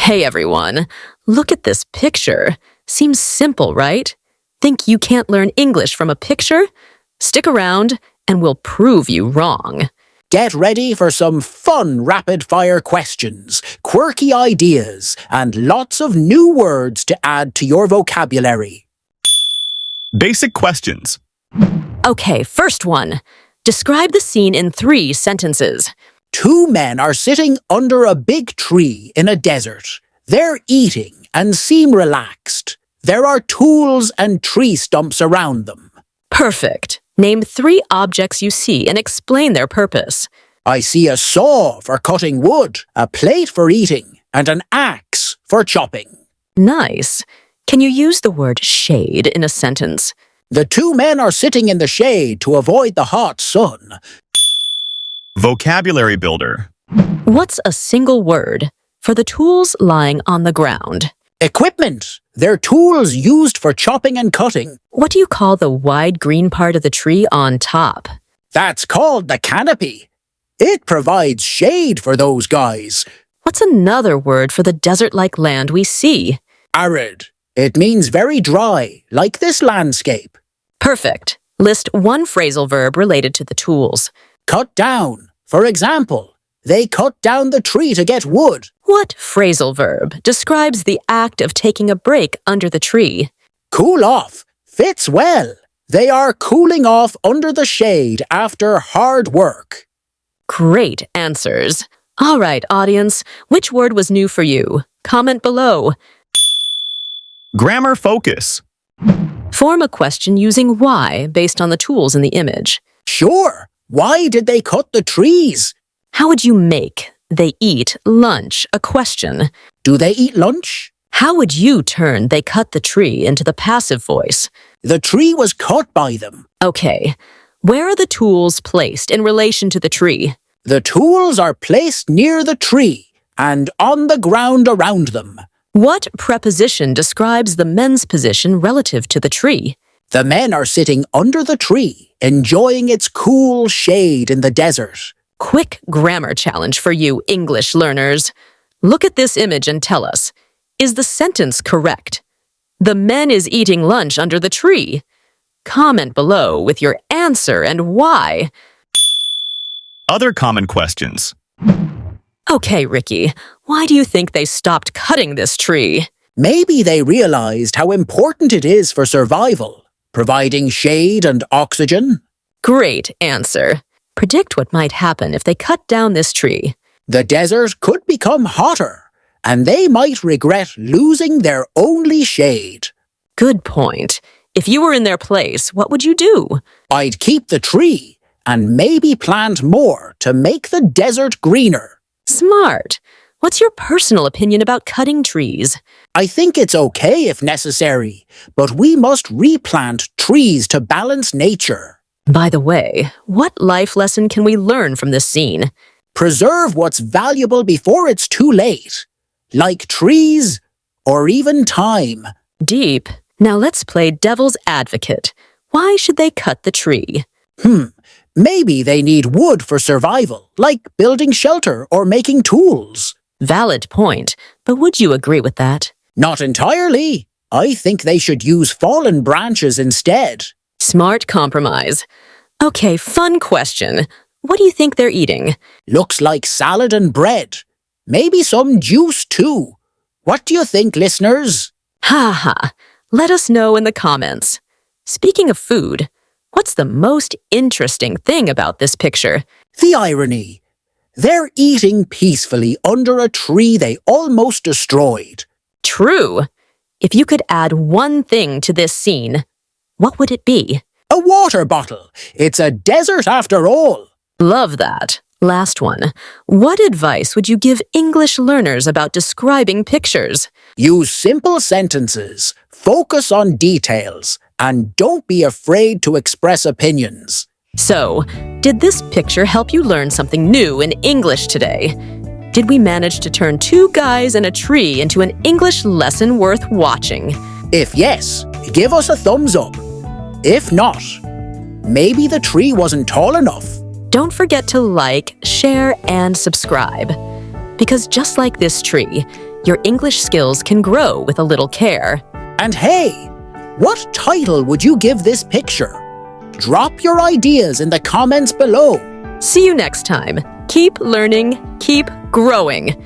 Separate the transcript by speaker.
Speaker 1: Hey everyone, look at this picture. Seems simple, right? Think you can't learn English from a picture? Stick around and we'll prove you wrong.
Speaker 2: Get ready for some fun rapid-fire questions, quirky ideas, and lots of new words to add to your vocabulary.
Speaker 3: Basic questions.
Speaker 1: Okay, first one. Describe the scene in 3 sentences.
Speaker 2: 2 men are sitting under a big tree in a desert. They're eating and seem relaxed. There are tools and tree stumps around them.
Speaker 1: Perfect. Name 3 objects you see and explain their purpose.
Speaker 2: I see a saw for cutting wood, a plate for eating, and an axe for chopping.
Speaker 1: Nice. Can you use the word shade in a sentence?
Speaker 2: The 2 men are sitting in the shade to avoid the hot sun.
Speaker 3: Vocabulary builder.
Speaker 1: What's a single word for the tools lying on the ground?
Speaker 2: Equipment. They're tools used for chopping and cutting.
Speaker 1: What do you call the wide green part of the tree on top?
Speaker 2: That's called the canopy. It provides shade for those guys.
Speaker 1: What's another word for the desert-like land we see?
Speaker 2: Arid. It means very dry, like this landscape.
Speaker 1: Perfect. List 1 phrasal verb related to the tools.
Speaker 2: Cut down. For example, they cut down the tree to get wood.
Speaker 1: What phrasal verb describes the act of taking a break under the tree?
Speaker 2: Cool off. Fits well. They are cooling off under the shade after hard work.
Speaker 1: Great answers. All right, audience, which word was new for you? Comment below.
Speaker 3: Grammar focus.
Speaker 1: Form a question using why based on the tools in the image.
Speaker 2: Sure. Why did they cut the trees?
Speaker 1: How would you make "they eat lunch" a question?
Speaker 2: Do they eat lunch?
Speaker 1: How would you turn "they cut the tree" into the passive voice?
Speaker 2: The tree was cut by them.
Speaker 1: Okay. Where are the tools placed in relation to the tree?
Speaker 2: The tools are placed near the tree and on the ground around them.
Speaker 1: What preposition describes the men's position relative to the tree?
Speaker 2: The men are sitting under the tree, enjoying its cool shade in the desert.
Speaker 1: Quick grammar challenge for you English learners. Look at this image and tell us, is the sentence correct? The men is eating lunch under the tree. Comment below with your answer and why.
Speaker 3: Other common questions.
Speaker 1: Okay, Ricky, why do you think they stopped cutting this tree?
Speaker 2: Maybe they realized how important it is for survival, providing shade and oxygen.
Speaker 1: Great answer. Predict what might happen if they cut down this tree.
Speaker 2: The desert could become hotter, and they might regret losing their only shade.
Speaker 1: Good point. If you were in their place, what would you do?
Speaker 2: I'd keep the tree and maybe plant more to make the desert greener.
Speaker 1: Smart. What's your personal opinion about cutting trees?
Speaker 2: I think it's okay if necessary, but we must replant trees to balance nature.
Speaker 1: By the way, what life lesson can we learn from this scene?
Speaker 2: Preserve what's valuable before it's too late, like trees or even time.
Speaker 1: Deep. Now let's play devil's advocate. Why should they cut the tree?
Speaker 2: Maybe they need wood for survival, like building shelter or making tools.
Speaker 1: Valid point, but would you agree with that?
Speaker 2: Not entirely. I think they should use fallen branches instead.
Speaker 1: Smart compromise. Okay, fun question. What do you think they're eating?
Speaker 2: Looks like salad and bread. Maybe some juice too. What do you think, listeners?
Speaker 1: Ha ha. Let us know in the comments. Speaking of food, what's the most interesting thing about this picture?
Speaker 2: The irony. They're eating peacefully under a tree they almost destroyed.
Speaker 1: True. If you could add one thing to this scene, what would it be?
Speaker 2: A water bottle. It's a desert after all.
Speaker 1: Love that. Last one. What advice would you give English learners about describing pictures?
Speaker 2: Use simple sentences, focus on details, and don't be afraid to express opinions.
Speaker 1: So, did this picture help you learn something new in English today? Did we manage to turn 2 guys and a tree into an English lesson worth watching?
Speaker 2: If yes, give us a thumbs up. If not, maybe the tree wasn't tall enough.
Speaker 1: Don't forget to like, share, and subscribe. Because just like this tree, Your English skills can grow with a little care.
Speaker 2: And hey, what title would you give this picture? Drop your ideas in the comments below.
Speaker 1: See you next time. Keep learning, keep growing.